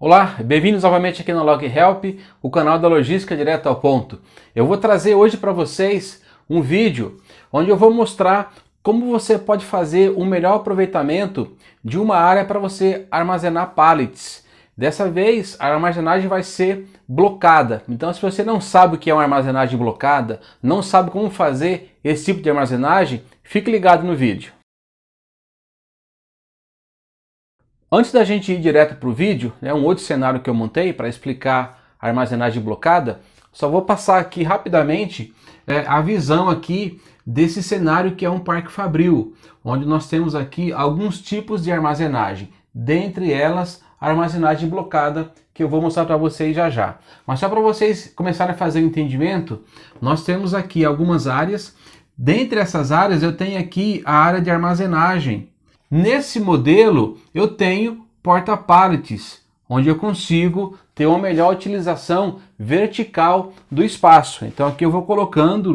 Olá, bem-vindos novamente aqui no Log Help, o canal da logística direto ao ponto. Eu vou trazer hoje para vocês um vídeo onde eu vou mostrar como você pode fazer um melhor aproveitamento de uma área para você armazenar pallets. Dessa vez a armazenagem vai ser blocada, então se você não sabe o que é uma armazenagem blocada, não sabe como fazer esse tipo de armazenagem, fique ligado no vídeo. Antes da gente ir direto para o vídeo, um outro cenário que eu montei para explicar a armazenagem blocada, só vou passar aqui rapidamente a visão aqui desse cenário que é um parque fabril, onde nós temos aqui alguns tipos de armazenagem, dentre elas a armazenagem blocada, que eu vou mostrar para vocês já já. Mas só para vocês começarem a fazer o entendimento, nós temos aqui algumas áreas. Dentre essas áreas eu tenho aqui a área de armazenagem. Nesse modelo eu tenho porta-pallets, onde eu consigo ter uma melhor utilização vertical do espaço. Então aqui eu vou colocando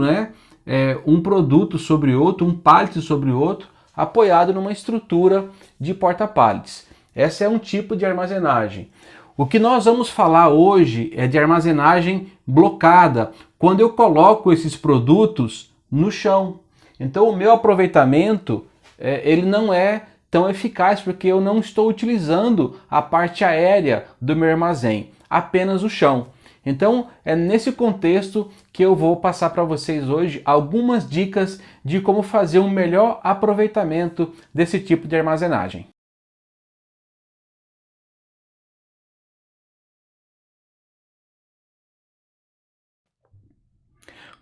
um produto sobre outro, um pallet sobre outro, apoiado numa estrutura de porta-pallets. Esse é um tipo de armazenagem. O que nós vamos falar hoje é de armazenagem blocada, quando eu coloco esses produtos no chão. Então o meu aproveitamento ele não é tão eficaz porque eu não estou utilizando a parte aérea do meu armazém, apenas o chão. Então é nesse contexto que eu vou passar para vocês hoje algumas dicas de como fazer um melhor aproveitamento desse tipo de armazenagem.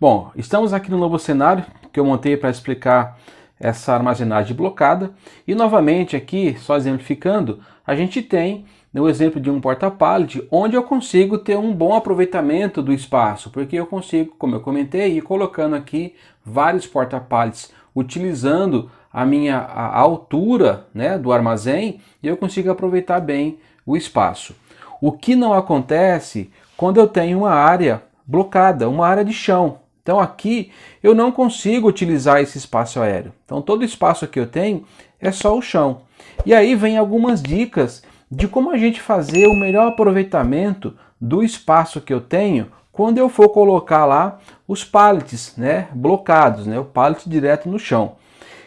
Bom, estamos aqui no novo cenário que eu montei para explicar essa armazenagem blocada. E novamente aqui, só exemplificando, a gente tem o exemplo de um porta-pallet onde eu consigo ter um bom aproveitamento do espaço, porque eu consigo, como eu comentei, ir colocando aqui vários porta-pallets utilizando a altura do armazém, e eu consigo aproveitar bem o espaço. O que não acontece quando eu tenho uma área blocada, uma área de chão. Então aqui eu não consigo utilizar esse espaço aéreo. Então todo o espaço que eu tenho é só o chão. E aí vem algumas dicas de como a gente fazer o melhor aproveitamento do espaço que eu tenho quando eu for colocar lá os pallets blocados, o pallet direto no chão.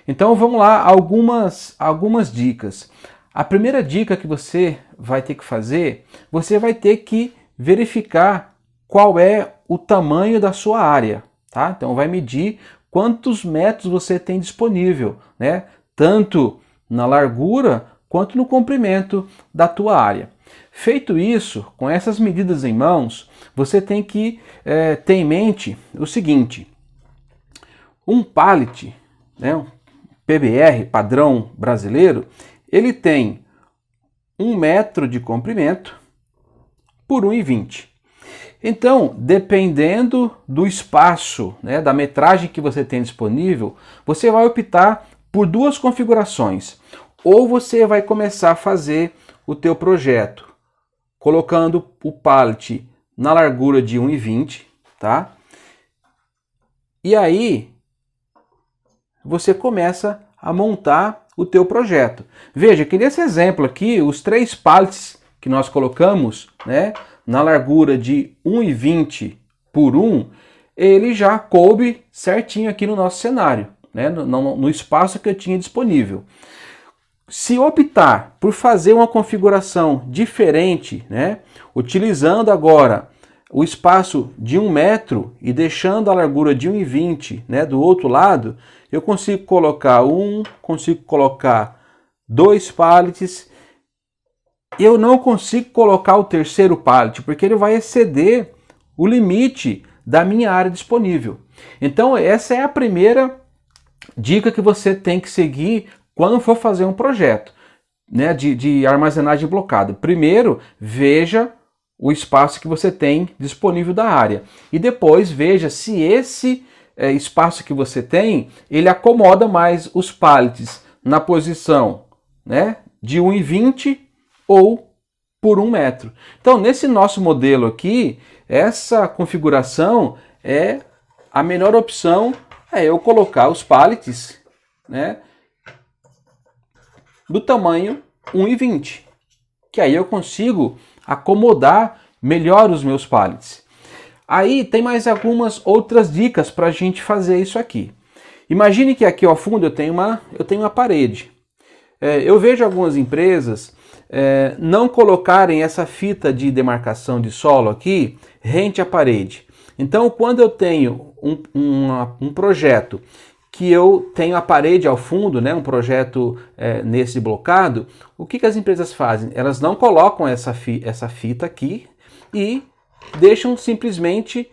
Então vamos lá, algumas dicas. A primeira dica que você vai ter que fazer, você vai ter que verificar qual é o tamanho da sua área, tá? Então vai medir quantos metros você tem disponível, tanto na largura quanto no comprimento da tua área. Feito isso, com essas medidas em mãos, você tem que ter em mente o seguinte: um pallet, um PBR padrão brasileiro, ele tem 1 metro de comprimento por 1,20. Então, dependendo do espaço, da metragem que você tem disponível, você vai optar por duas configurações. Ou você vai começar a fazer o teu projeto colocando o pallet na largura de 1,20, tá? E aí você começa a montar o teu projeto. Veja que nesse exemplo aqui, os 3 pallets que nós colocamos, na largura de 1,20 por 1, ele já coube certinho aqui no nosso cenário, no espaço que eu tinha disponível. Se optar por fazer uma configuração diferente, utilizando agora o espaço de 1 metro e deixando a largura de 1,20 do outro lado, eu consigo colocar consigo colocar 2 pallets. Eu não consigo colocar o terceiro pallet, porque ele vai exceder o limite da minha área disponível. Então essa é a primeira dica que você tem que seguir quando for fazer um projeto de armazenagem blocada. Primeiro, veja o espaço que você tem disponível da área. E depois veja se esse espaço que você tem, ele acomoda mais os pallets na posição de 1,20 ou por 1 metro. Então, nesse nosso modelo aqui, essa configuração é a melhor opção, eu colocar os pallets do tamanho 1,20, que aí eu consigo acomodar melhor os meus pallets. Aí tem mais algumas outras dicas para a gente fazer isso aqui. Imagine que aqui ao fundo eu tenho uma parede. Eu vejo algumas empresas não colocarem essa fita de demarcação de solo aqui rente à parede. Então, quando eu tenho um projeto que eu tenho a parede ao fundo, né, um projeto nesse blocado, o que as empresas fazem? Elas não colocam essa fita aqui e deixam simplesmente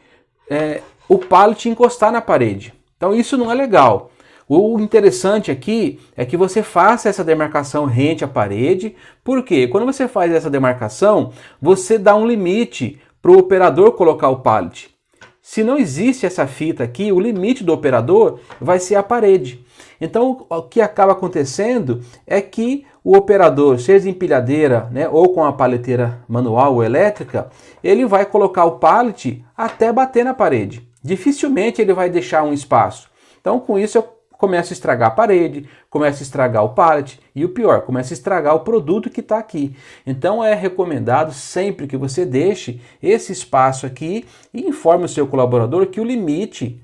o pallet encostar na parede. Então isso não é legal. O interessante aqui é que você faça essa demarcação rente à parede, porque quando você faz essa demarcação, você dá um limite para o operador colocar o pallet. Se não existe essa fita aqui, o limite do operador vai ser a parede. Então o que acaba acontecendo é que o operador, seja empilhadeira, né, ou com a paleteira manual ou elétrica, ele vai colocar o pallet até bater na parede. Dificilmente ele vai deixar um espaço. Então com isso eu começo a estragar a parede, começo a estragar o pallet e o pior, começo a estragar o produto que está aqui. Então é recomendado sempre que você deixe esse espaço aqui e informe o seu colaborador que o limite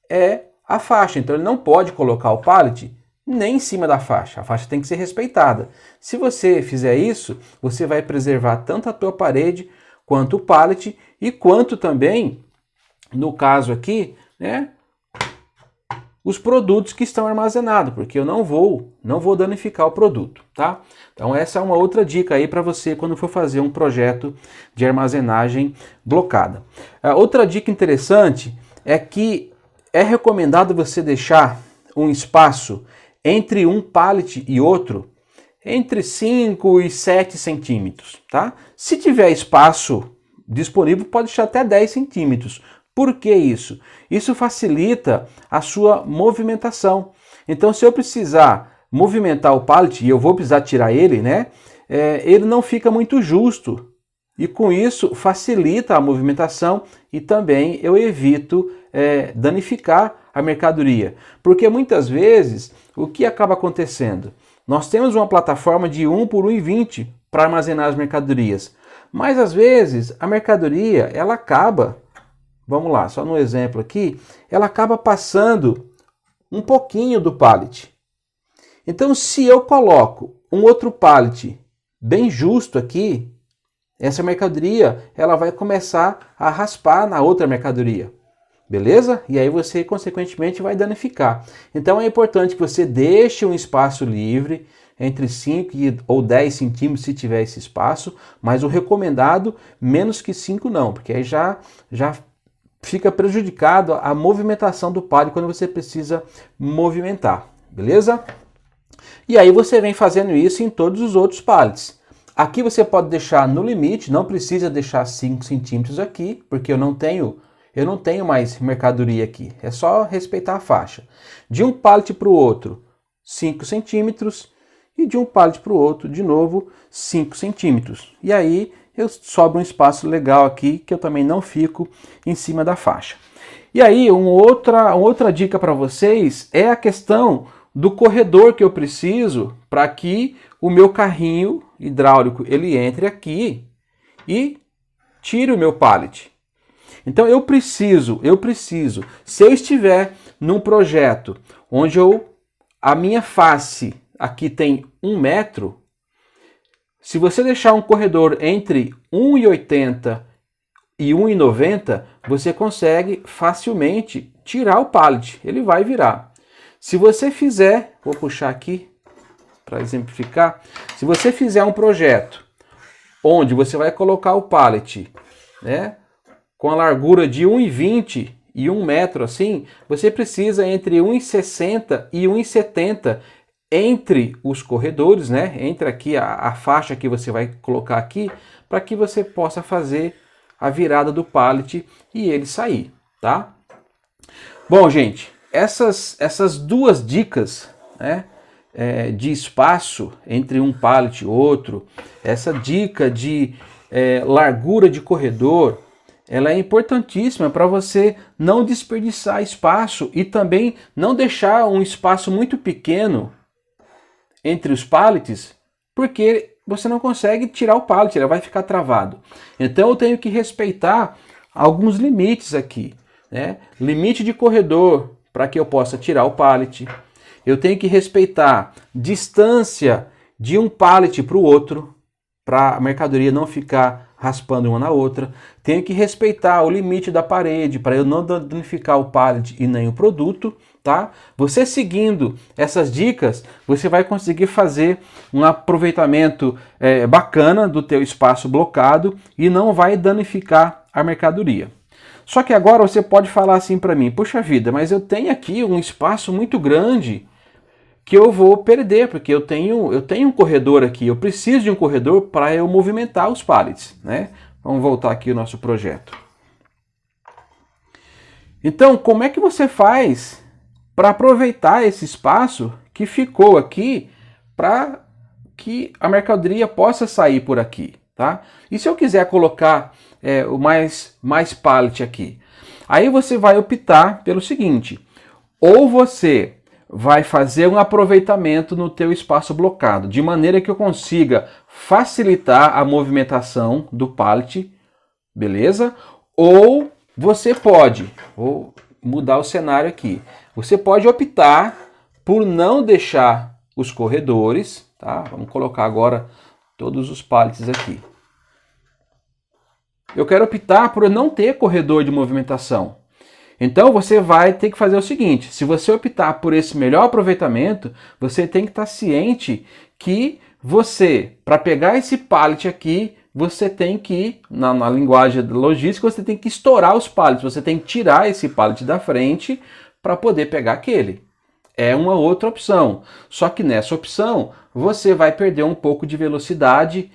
é a faixa. Então ele não pode colocar o pallet nem em cima da faixa. A faixa tem que ser respeitada. Se você fizer isso, você vai preservar tanto a tua parede quanto o pallet e quanto também, no caso aqui, né, os produtos que estão armazenados, porque eu não vou danificar o produto, tá? Então essa é uma outra dica aí para você quando for fazer um projeto de armazenagem blocada. Outra dica interessante é que é recomendado você deixar um espaço entre um pallet e outro entre 5 e 7 centímetros, tá? Se tiver espaço disponível, pode deixar até 10 centímetros. Por que isso? Isso facilita a sua movimentação. Então, se eu precisar movimentar o pallet e eu vou precisar tirar ele, né? Ele não fica muito justo. E com isso facilita a movimentação e também eu evito danificar a mercadoria. Porque muitas vezes o que acaba acontecendo? Nós temos uma plataforma de 1 por 1,20 para armazenar as mercadorias. Mas às vezes a mercadoria ela acaba, vamos lá, só no exemplo aqui, ela acaba passando um pouquinho do pallet. Então se eu coloco um outro pallet bem justo aqui, essa mercadoria ela vai começar a raspar na outra mercadoria. Beleza? E aí você, consequentemente, vai danificar. Então é importante que você deixe um espaço livre, entre 5 ou 10 centímetros se tiver esse espaço, mas o recomendado, menos que 5 não, porque aí já fica prejudicado a movimentação do pallet quando você precisa movimentar. Beleza? E aí você vem fazendo isso em todos os outros pallets. Aqui você pode deixar no limite, não precisa deixar 5 centímetros aqui, porque eu não tenho mais mercadoria aqui, é só respeitar a faixa. De um pallet para o outro, 5 centímetros, e de um pallet para o outro, de novo, 5 centímetros. E aí eu sobro um espaço legal aqui, que eu também não fico em cima da faixa. E aí, uma outra dica para vocês é a questão do corredor que eu preciso para que o meu carrinho hidráulico ele entre aqui e tire o meu pallet. Então eu preciso, se eu estiver num projeto onde a minha face aqui tem 1 metro, se você deixar um corredor entre 1,80 e 1,90, você consegue facilmente tirar o pallet, ele vai virar. Se você fizer, vou puxar aqui para exemplificar, se você fizer um projeto onde você vai colocar o pallet, né, com a largura de 1,20 e 1 metro assim, você precisa entre 1,60 e 1,70 entre os corredores, né? Entre aqui a faixa que você vai colocar aqui, para que você possa fazer a virada do pallet e ele sair, tá? Bom, gente, essas duas dicas, né, de espaço entre um pallet e outro, essa dica de largura de corredor, ela é importantíssima para você não desperdiçar espaço e também não deixar um espaço muito pequeno entre os pallets, porque você não consegue tirar o pallet, ele vai ficar travado. Então eu tenho que respeitar alguns limites aqui, né? Limite de corredor para que eu possa tirar o pallet. Eu tenho que respeitar distância de um pallet para o outro, para a mercadoria não ficar raspando uma na outra. Tenho que respeitar o limite da parede para eu não danificar o pallet e nem o produto, tá? Você seguindo essas dicas, você vai conseguir fazer um aproveitamento bacana do teu espaço blocado e não vai danificar a mercadoria. Só que agora você pode falar assim para mim: puxa vida, mas eu tenho aqui um espaço muito grande que eu vou perder, porque eu tenho um corredor aqui, eu preciso de um corredor para eu movimentar os pallets, né? Vamos voltar aqui ao nosso projeto. Então, como é que você faz para aproveitar esse espaço que ficou aqui para que a mercadoria possa sair por aqui, tá? E se eu quiser colocar o mais pallet aqui? Aí você vai optar pelo seguinte: ou você vai fazer um aproveitamento no teu espaço blocado, de maneira que eu consiga facilitar a movimentação do pallet, beleza? Ou você pode, vou mudar o cenário aqui, você pode optar por não deixar os corredores, tá? Vamos colocar agora todos os pallets aqui. Eu quero optar por não ter corredor de movimentação. Então você vai ter que fazer o seguinte: se você optar por esse melhor aproveitamento, você tem que estar ciente que você, para pegar esse pallet aqui, você tem que, na linguagem logística, você tem que estourar os pallets, você tem que tirar esse pallet da frente para poder pegar aquele. É uma outra opção. Só que nessa opção você vai perder um pouco de velocidade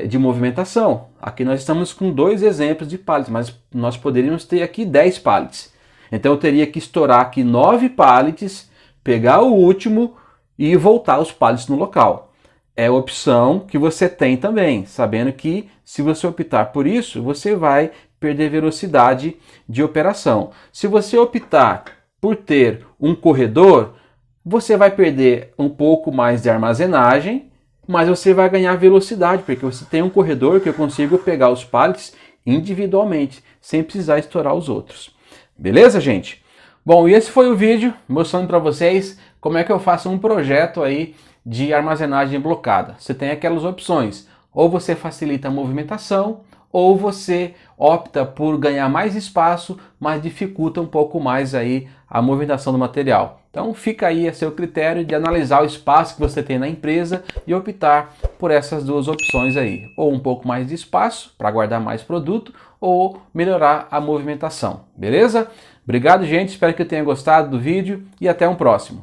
de movimentação. Aqui nós estamos com 2 exemplos de pallets, mas nós poderíamos ter aqui 10 pallets. Então eu teria que estourar aqui 9 pallets, pegar o último e voltar os pallets no local. É a opção que você tem também, sabendo que se você optar por isso, você vai perder velocidade de operação. Se você optar por ter um corredor, você vai perder um pouco mais de armazenagem, mas você vai ganhar velocidade, porque você tem um corredor que eu consigo pegar os pallets individualmente, sem precisar estourar os outros. Beleza, gente? Bom, e esse foi o vídeo mostrando para vocês como é que eu faço um projeto aí de armazenagem blocada. Você tem aquelas opções: ou você facilita a movimentação, ou você opta por ganhar mais espaço, mas dificulta um pouco mais aí a movimentação do material. Então fica aí a seu critério de analisar o espaço que você tem na empresa e optar por essas duas opções aí. Ou um pouco mais de espaço para guardar mais produto, ou melhorar a movimentação, beleza? Obrigado, gente, espero que tenha gostado do vídeo e até um próximo.